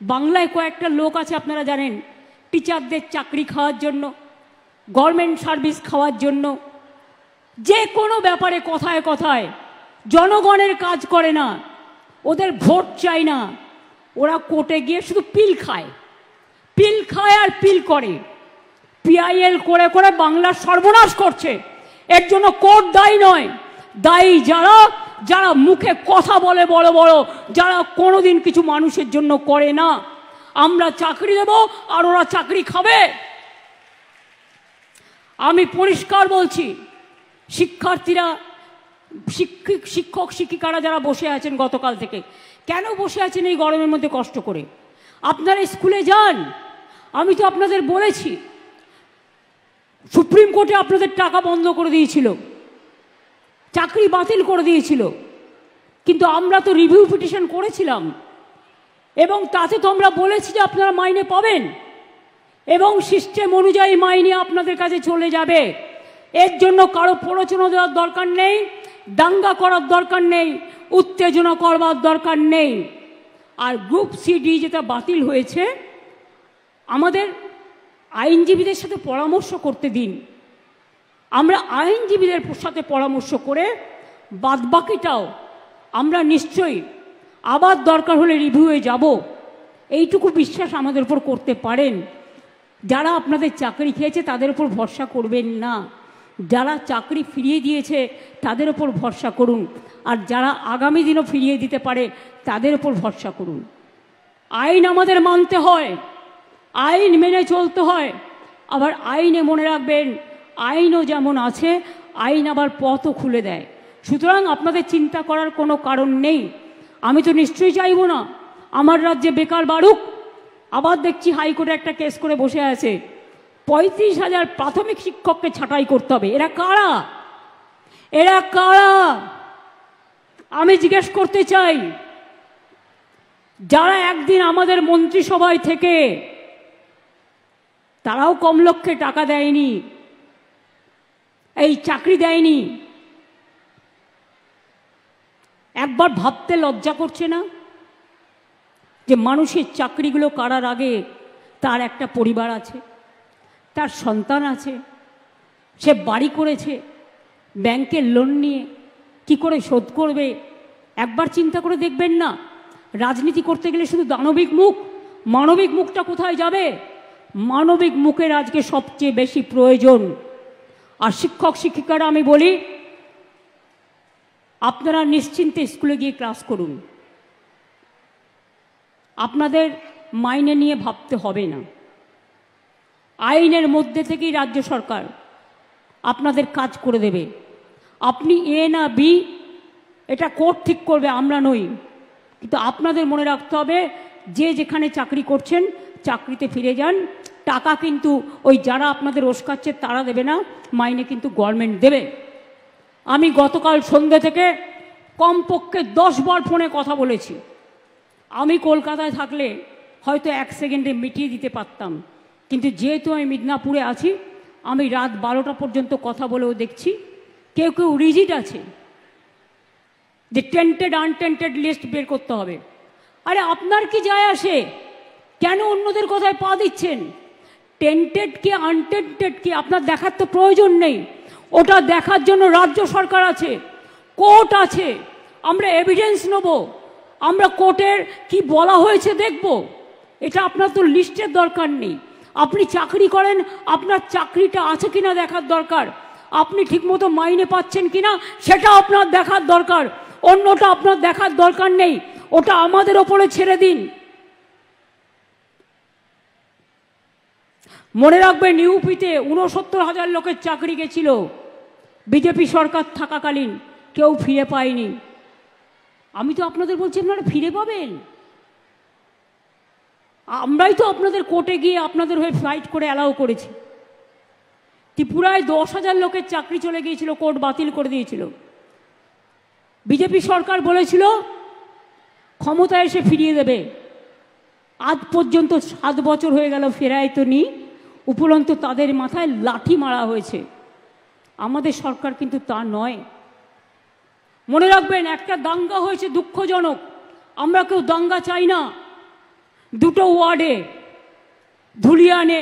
বাংলায় কয়েকটা লোক আছে আপনারা জানেন, টিচারদের চাকরি খাওয়ার জন্য, গভর্নমেন্ট সার্ভিস খাওয়ার জন্য, যে কোনো ব্যাপারে কথায় কথায় জনগণের কাজ করে না, ওদের ভোট চাই না, ওরা কোর্টে গিয়ে শুধু পিল খায় আর পিল করে, পিআইএল করে করে বাংলার সর্বনাশ করছে। এর জন্য কোর্ট দায়ী নয়, দায়ী যারা যারা মুখে কথা বলে বড় বড়, যারা কোনোদিন কিছু মানুষের জন্য করে না। আমরা চাকরি দেব আর ওরা চাকরি খাবে। আমি পরিষ্কার বলছি, শিক্ষার্থীরা, শিক্ষক শিক্ষিকারা যারা বসে আছেন গতকাল থেকে, কেন বসে আছেন এই গরমের মধ্যে কষ্ট করে? আপনারা স্কুলে যান। আমি তো আপনাদের বলেছি, সুপ্রিম কোর্টে আপনাদের টাকা বন্ধ করে দিয়েছিল, চাকরি বাতিল করে দিয়েছিল, কিন্তু আমরা তো রিভিউ পিটিশন করেছিলাম এবং তাতে তো আমরা বলেছি যে আপনারা মাইনে পাবেন এবং সিস্টেম অনুযায়ী মাইনে আপনাদের কাছে চলে যাবে। এর জন্য কারো প্ররোচনা দেওয়ার দরকার নেই, দাঙ্গা করার দরকার নেই, উত্তেজনা করবার দরকার নেই। আর গ্রুপ সিডি যেটা বাতিল হয়েছে, আমাদের আইনজীবীদের সাথে পরামর্শ করতে দিন। আমরা আইনজীবীদের সাথে পরামর্শ করে বাদবাকিটাও আমরা নিশ্চয়ই আবার দরকার হলে রিভিউয়ে যাব, এইটুকু বিশ্বাস আমাদের উপর করতে পারেন। যারা আপনাদের চাকরি খেয়েছে তাদের উপর ভরসা করবেন না, যারা চাকরি ফিরিয়ে দিয়েছে তাদের উপর ভরসা করুন, আর যারা আগামী দিনও ফিরিয়ে দিতে পারে তাদের উপর ভরসা করুন। আইন আমাদের মানতে হয়, আইন মেনে চলতে হয়। আবার আইনে মনে রাখবেন, আইনও যেমন আছে, আইন আবার পথও খুলে দেয়। সুতরাং আপনাদের চিন্তা করার কোনো কারণ নেই। আমি তো নিশ্চয়ই চাইব না আমার রাজ্যে বেকার বাড়ুক। আবার দেখছি হাইকোর্টে একটা কেস করে বসে আছে, 35,000 প্রাথমিক শিক্ষককে ছাঁটাই করতে হবে। এরা কারা? এরা কারা? আমি জিজ্ঞেস করতে চাই, যারা একদিন আমাদের মন্ত্রিসভায় থেকে, তারাও কম লক্ষ্যে টাকা দেয়নি, এই চাকরি দেয়নি, একবার ভাবতে লজ্জা করছে না যে মানুষের চাকরিগুলো করার আগে তার একটা পরিবার আছে, তার সন্তান আছে, সে বাড়ি করেছে, ব্যাংকের লোন নিয়ে কি করে শোধ করবে? একবার চিন্তা করে দেখবেন না? রাজনীতি করতে গেলে শুধু দানবিক মুখ, মানবিক মুখটা কোথায় যাবে? মানবিক মুখের আজকে সবচেয়ে বেশি প্রয়োজন। আর শিক্ষক শিক্ষিকারা আমি বলি, আপনারা নিশ্চিন্তে স্কুলে গিয়ে ক্লাস করুন, আপনাদের মাইনে নিয়ে ভাবতে হবে না। আইনের মধ্যে থেকেই রাজ্য সরকার আপনাদের কাজ করে দেবে। আপনি এ না বি এটা কোর্ট ঠিক করবে, আমরা নই। কিন্তু আপনাদের মনে রাখতে হবে, যে যেখানে চাকরি করছেন চাকরিতে ফিরে যান। টাকা কিন্তু ওই যারা আপনাদের ওস্কাচ্ছে তারা দেবে না, মাইনে কিন্তু গভর্নমেন্ট দেবে। আমি গতকাল সন্ধ্যে থেকে কমপক্ষে 10 বার ফোনে কথা বলেছি। আমি কলকাতায় থাকলে হয়তো 1 সেকেন্ডে মিটিয়ে দিতে পারতাম, কিন্তু যেহেতু আমি মিদনাপুরে আছি, আমি রাত 12টা পর্যন্ত কথা বলেও দেখছি কেউ কেউ রিজিড আছে যে টেন্টেড আনটেন্টেড লিস্ট বের করতে হবে। আরে আপনার কি যায় আসে? কেন অন্যদের কথায় পা দিচ্ছেন? টেন্টেড কি আনটেন্টেড কি আপনার দেখার তো প্রয়োজন নেই। ওটা দেখার জন্য রাজ্য সরকার আছে, কোর্ট আছে। আমরা এভিডেন্স নেব, আমরা কোর্টের কি বলা হয়েছে দেখব। এটা আপনার তো লিস্টের দরকার নেই। আপনি চাকরি করেন, আপনার চাকরিটা আছে কিনা দেখার দরকার, আপনি ঠিকমতো মাইনে পাচ্ছেন কিনা সেটা আপনার দেখার দরকার। অন্যটা আপনার দেখার দরকার নেই, ওটা আমাদের ওপরে ছেড়ে দিন। মনে রাখবেন, ইউপিতে 69,000 লোকের চাকরি গেছিল বিজেপি সরকার থাকাকালীন, কেউ ফিরে পায়নি। আমি তো আপনাদের বলছি আপনারা ফিরে পাবেন। আমরাই তো আপনাদের কোর্টে গিয়ে আপনাদের হয়ে ফাইট করে অ্যালাউ করেছি। ত্রিপুরায় 10,000 লোকের চাকরি চলে গিয়েছিল, কোর্ট বাতিল করে দিয়েছিল। বিজেপি সরকার বলেছিল ক্ষমতা এসে ফিরিয়ে দেবে। আজ পর্যন্ত 7 বছর হয়ে গেল, ফেরায় তো নি। উপরন্তু তাদের মাথায় লাঠি মারা হয়েছে। আমাদের সরকার কিন্তু তা নয়। মনে রাখবেন, একটা দাঙ্গা হয়েছে দুঃখজনক, আমরা কেউ দাঙ্গা চাই না। দুটো ওয়ার্ডে, ধুলিয়ানে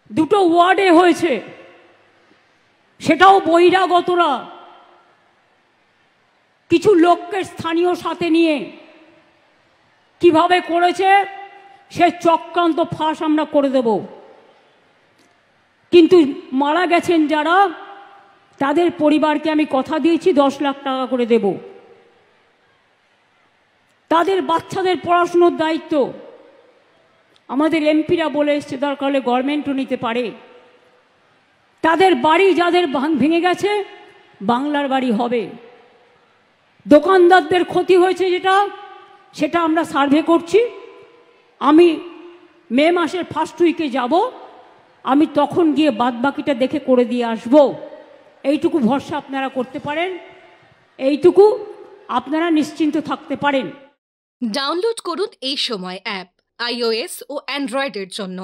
দুটো ওয়ার্ডে হয়েছে, সেটাও বহিরাগতরা কিছু লোককে স্থানীয় সাথে নিয়ে কিভাবে করেছে সে চক্রান্ত ফাঁস আমরা করে দেব। কিন্তু মারা গেছেন যারা, তাদের পরিবারকে আমি কথা দিয়েছি 10 লাখ টাকা করে দেব। তাদের বাচ্চাদের পড়াশুনোর দায়িত্ব আমাদের এমপিরা বলে এসছে, দরকার হলে গভর্নমেন্টও নিতে পারে। তাদের বাড়ি যাদের ভেঙে গেছে বাংলার বাড়ি হবে। দোকানদারদের ক্ষতি হয়েছে সেটা আমরা সার্ভে করছি। আমি মে মাসের ফার্স্ট উইকে যাব, আমি তখন গিয়ে বাদবাকিটা দেখে করে দিয়ে আসব। এইটুকু ভরসা আপনারা করতে পারেন, এইটুকু আপনারা নিশ্চিন্ত থাকতে পারেন। ডাউনলোড করুন এই সময় অ্যাপ iOS ও অ্যান্ড্রয়েডের জন্য।